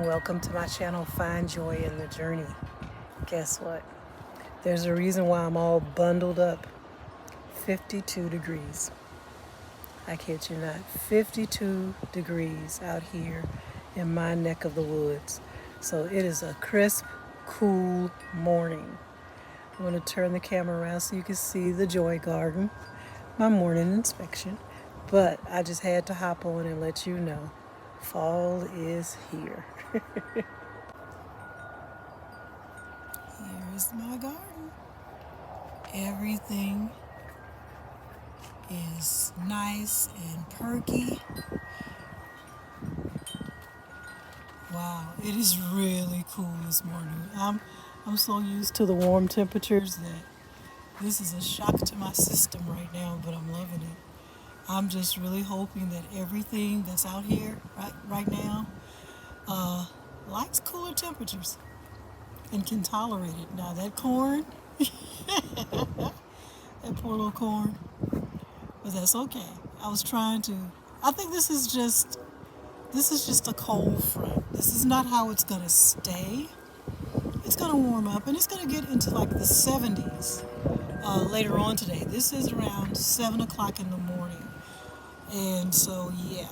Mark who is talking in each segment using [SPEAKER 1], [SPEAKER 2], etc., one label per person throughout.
[SPEAKER 1] and welcome to my channel, Find Joy in the Journey. Guess what? There's a reason why I'm all bundled up. 52 degrees. I kid you not. 52 degrees out here in my neck of the woods. So it is a crisp, cool morning. I'm going to turn the camera around so you can see the Joy Garden, my morning inspection. But I just had to hop on and let you know fall is here. Here's my garden. Everything is nice and perky. Wow, it is really cool this morning. I'm so used to the warm temperatures that this is a shock to my system right now, but I'm loving it. I'm just really hoping that everything that's out here right now likes cooler temperatures and can tolerate it. Now that corn, that poor little corn, but that's okay. I think this is just a cold front. This is not how it's gonna stay. It's gonna warm up and it's gonna get into like the 70s later on today. This is around 7 o'clock in the morning. And so yeah,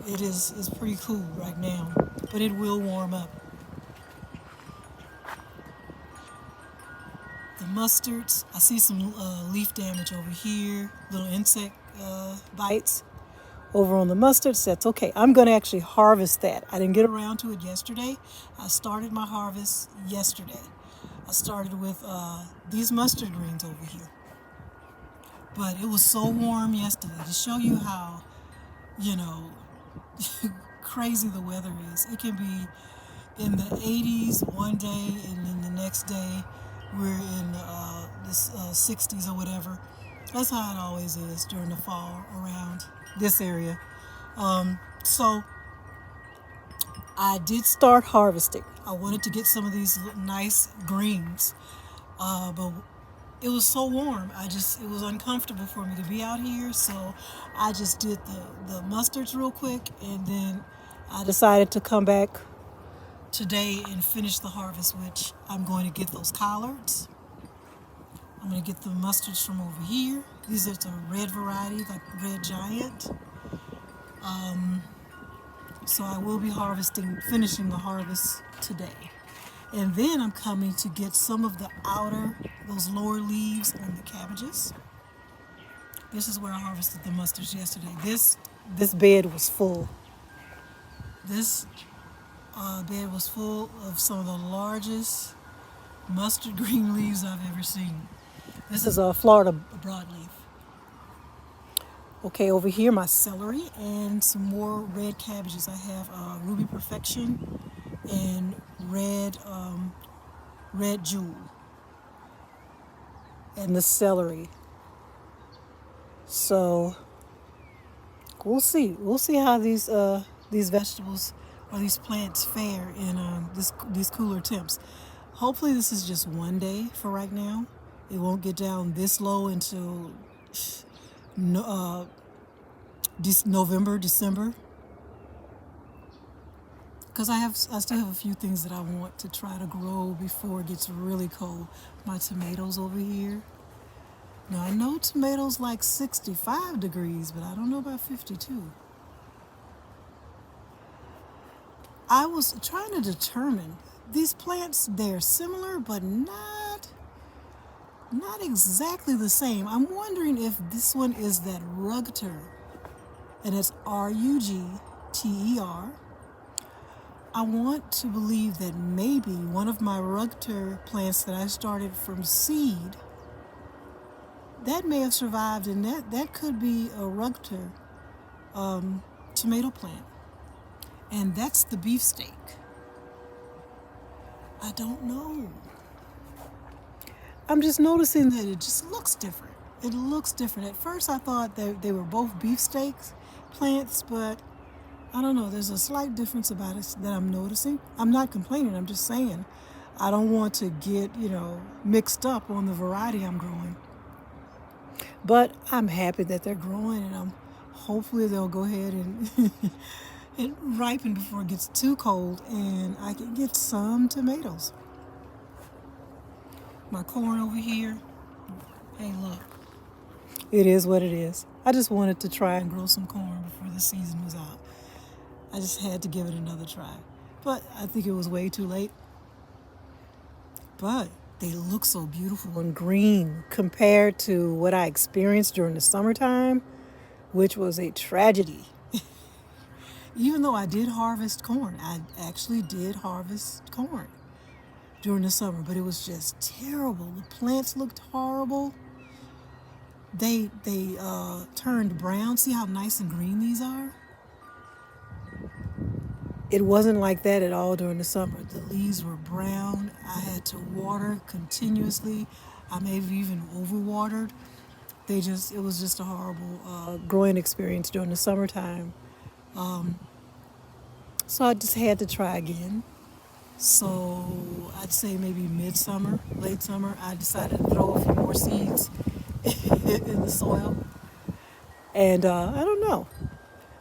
[SPEAKER 1] it's pretty cool right now, but it will warm up. The mustards, I see some leaf damage over here, little insect bites over on the mustards. That's okay. I'm going to actually harvest that. I didn't get around to it yesterday. I started my harvest yesterday. I started with these mustard greens over here. But it was so warm yesterday to show you how, crazy the weather is. It can be in the 80s one day, and then the next day we're in the 60s or whatever. That's how it always is during the fall around this area. So I did start harvesting. I wanted to get some of these nice greens, but it was so warm. It was uncomfortable for me to be out here, so I just did the mustards real quick, and then I decided to come back today and finish the harvest, which I'm going to get those collards. I'm going to get the mustards from over here. These are the red variety, like Red Giant. So I will be finishing the harvest today. And then I'm coming to get some of those lower leaves on the cabbages. This is where I harvested the mustards yesterday. This bed was full. This bed was full of some of the largest mustard green leaves I've ever seen. This is a Florida broadleaf. Okay, over here my celery and some more red cabbages. I have Ruby Perfection and Red Jewel, and the celery. So we'll see how these vegetables or these plants fare in these cooler temps. Hopefully this is just one day for right now. It won't get down this low until November, December. Because I still have a few things that I want to try to grow before it gets really cold. My tomatoes over here. Now I know tomatoes like 65 degrees, but I don't know about 52. I was trying to determine these plants, they're similar, but not exactly the same. I'm wondering if this one is that Rugter, and it's Rugter. I want to believe that maybe one of my Rugter plants that I started from seed, that may have survived, and that could be a Rugter tomato plant. And that's the beefsteak. I don't know. I'm just noticing that it just looks different. It looks different. At first I thought that they were both beefsteaks plants, but I don't know. There's a slight difference about it that I'm noticing. I'm not complaining. I'm just saying I don't want to get, mixed up on the variety I'm growing. But I'm happy that they're growing, and hopefully they'll go ahead and it ripen before it gets too cold, and I can get some tomatoes. My corn over here. Hey, look. It is what it is. I just wanted to try and grow some corn before the season was out. I just had to give it another try. But I think it was way too late. But they look so beautiful and green compared to what I experienced during the summertime, which was a tragedy. Even though I did harvest corn, I actually did harvest corn during the summer, but it was just terrible. The plants looked horrible. They turned brown. See how nice and green these are? It wasn't like that at all during the summer. The leaves were brown. I had to water continuously. I may have even overwatered. It was just a horrible growing experience during the summertime. So I just had to try again. So I'd say maybe midsummer, late summer, I decided to throw a few more seeds in the soil. And I don't know.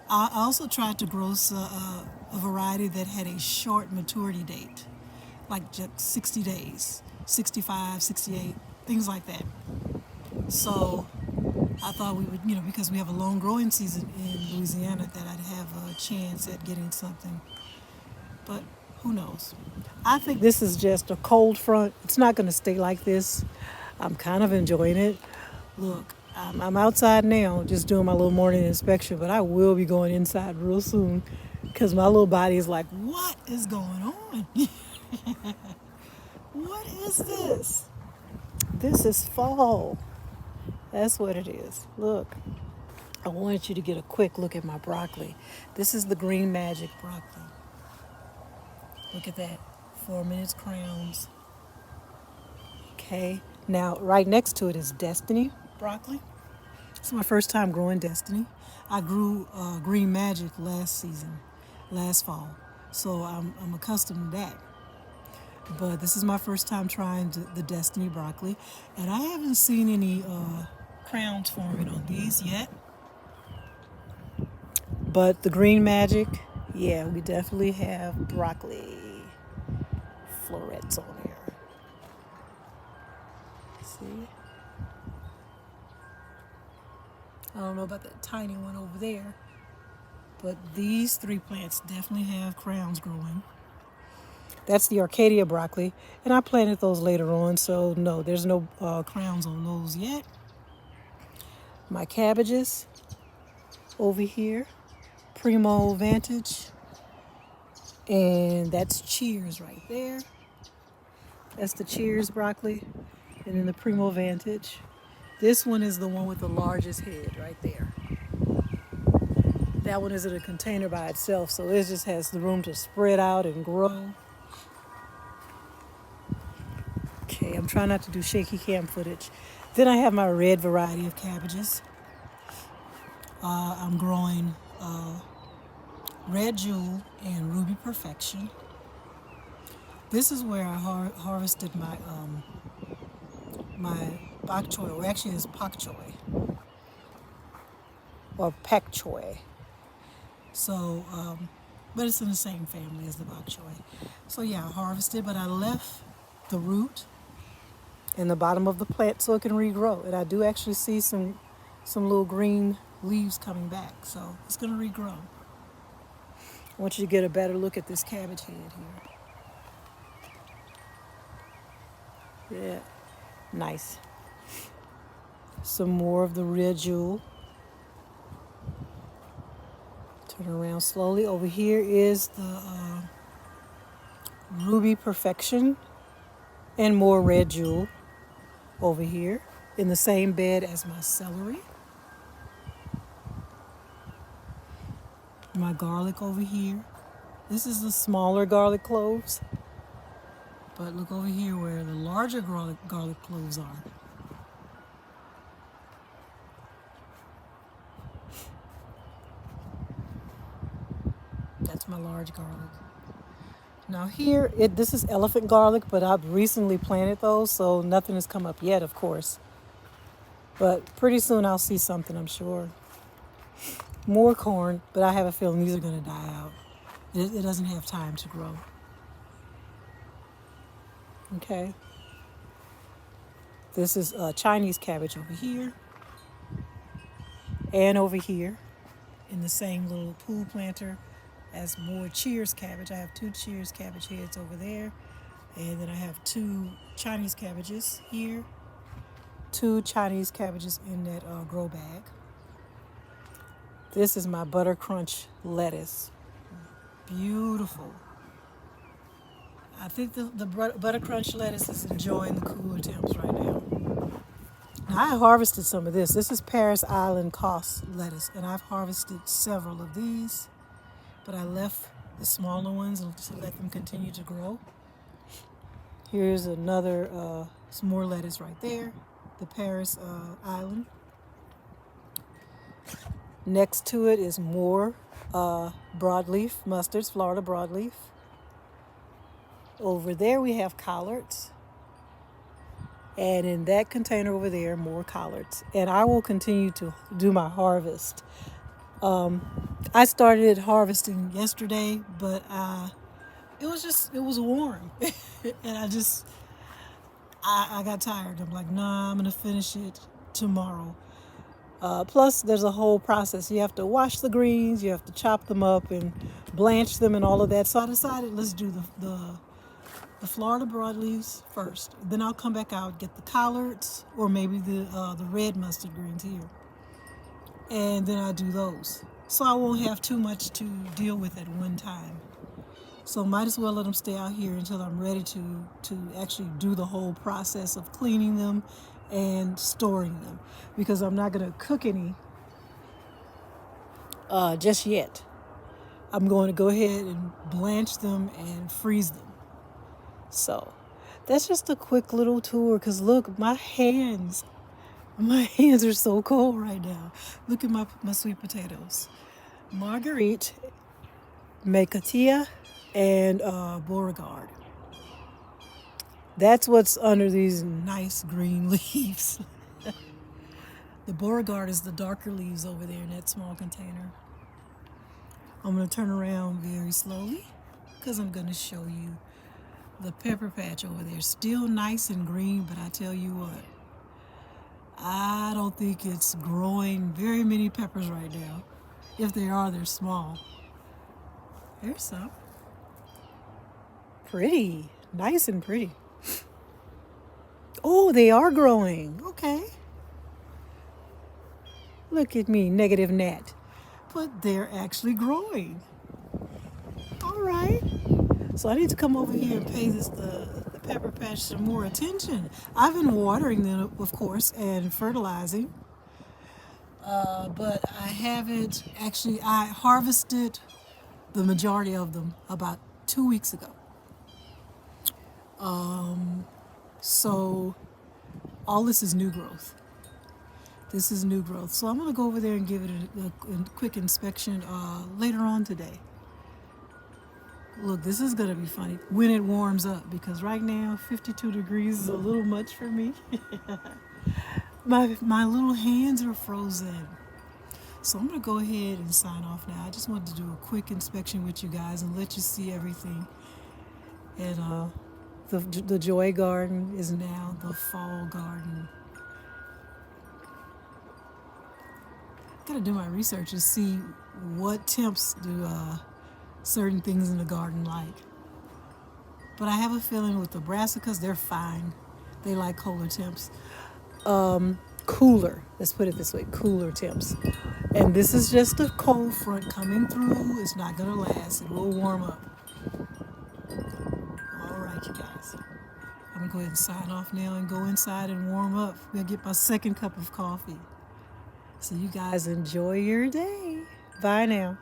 [SPEAKER 1] I also tried to grow a variety that had a short maturity date, like just 60 days, 65, 68, things like that. So I thought we would, because we have a long growing season in Louisiana, that I'd have a chance at getting something. But who knows? I think this is just a cold front. It's not going to stay like this. I'm kind of enjoying it. Look, I'm outside now just doing my little morning inspection, but I will be going inside real soon because my little body is like, what is going on? What is this? This is fall. That's what it is. Look, I wanted you to get a quick look at my broccoli. This is the Green Magic broccoli. Look at that. 4 minutes crowns. Okay. Now, right next to it is Destiny broccoli. It's my first time growing Destiny. I grew Green Magic last fall. So I'm accustomed to that. But this is my first time trying the Destiny broccoli. And I haven't seen any crowns forming on these yet. But the Green Magic, yeah, we definitely have broccoli florets on here. See? I don't know about that tiny one over there, but these 3 plants definitely have crowns growing. That's the Arcadia broccoli, and I planted those later on, so no, there's no crowns on those yet. My cabbages over here, Primo Vantage, and that's Cheers right there. That's the Cheers broccoli, and then the Primo Vantage. This one is the one with the largest head right there. That one is in a container by itself, so it just has the room to spread out and grow. Okay, I'm trying not to do shaky cam footage. Then I have my red variety of cabbages. I'm growing Red Jewel and Ruby Perfection. This is where I harvested my bok choy, or actually it's pak choy, or pak choy. So, but it's in the same family as the bok choy. So yeah, I harvested, but I left the root in the bottom of the plant so it can regrow. And I do actually see some little green leaves coming back, so it's going to regrow. I want you to get a better look at this cabbage head here. Yeah, nice. Some more of the Red Jewel. Turn around slowly. Over here is the Ruby Perfection and more Red Jewel over here in the same bed as my celery. My garlic over here. This is the smaller garlic cloves. But look over here where the larger garlic cloves are. That's my large garlic. Now here, this is elephant garlic, but I've recently planted those, so nothing has come up yet, of course. But pretty soon I'll see something, I'm sure. More corn, but I have a feeling these are going to die out. It doesn't have time to grow. Okay. This is Chinese cabbage over here and over here in the same little pool planter as more Cheers cabbage. I have two Cheers cabbage heads over there, and then I have two Chinese cabbages here, two Chinese cabbages in that grow bag. This is my Butter Crunch lettuce. Beautiful. I think the Butter Crunch lettuce is enjoying the cooler temps right now. Now, I harvested some of this. This is Paris Island Cost lettuce, and I've harvested several of these, but I left the smaller ones to let them continue to grow. Here's another, some more lettuce right there, the Paris Island. Next to it is more broadleaf mustards, Florida broadleaf. Over there we have collards. And in that container over there, more collards. And I will continue to do my harvest. I started harvesting yesterday, but it was warm. And I got tired. I'm like, nah, I'm going to finish it tomorrow. Plus, there's a whole process. You have to wash the greens, you have to chop them up and blanch them and all of that. So I decided let's do the Florida broadleaves first. Then I'll come back out, get the collards or maybe the red mustard greens here. And then I do those. So I won't have too much to deal with at one time. So might as well let them stay out here until I'm ready to actually do the whole process of cleaning them and storing them, because I'm not going to cook any just yet. I'm going to go ahead and blanch them and freeze them. So that's just a quick little tour, because look, my hands are so cold right now. Look at my sweet potatoes. Marguerite, Makatia, and Beauregard. That's what's under these nice green leaves. The Beauregard is the darker leaves over there in that small container. I'm going to turn around very slowly because I'm going to show you the pepper patch over there. Still nice and green, but I tell you what, I don't think it's growing very many peppers right now. If they are, they're small. There's some. Pretty. Nice and pretty. Oh, they are growing. Okay. Look at me, negative Nat. But they're actually growing. All right. So I need to come over here and pay the pepper patch some more attention. I've been watering them, of course, and fertilizing. But I haven't actually, I harvested the majority of them about 2 weeks ago. So all this is new growth. This is new growth. So I'm going to go over there and give it a quick inspection later on today. Look, this is going to be funny when it warms up, because right now 52 degrees is a little much for me. My little hands are frozen. So I'm going to go ahead and sign off now. I just wanted to do a quick inspection with you guys and let you see everything. And the Joy Garden is now the Fall Garden. Gotta do my research and see what temps do certain things in the garden like. But I have a feeling with the brassicas, they're fine. They like colder temps. Cooler, let's put it this way, cooler temps. And this is just a cold front coming through. It's not gonna last. It will warm up. All right, you guys. I'm gonna go ahead and sign off now and go inside and warm up. I'm gonna get my second cup of coffee. So you guys enjoy your day. Bye now.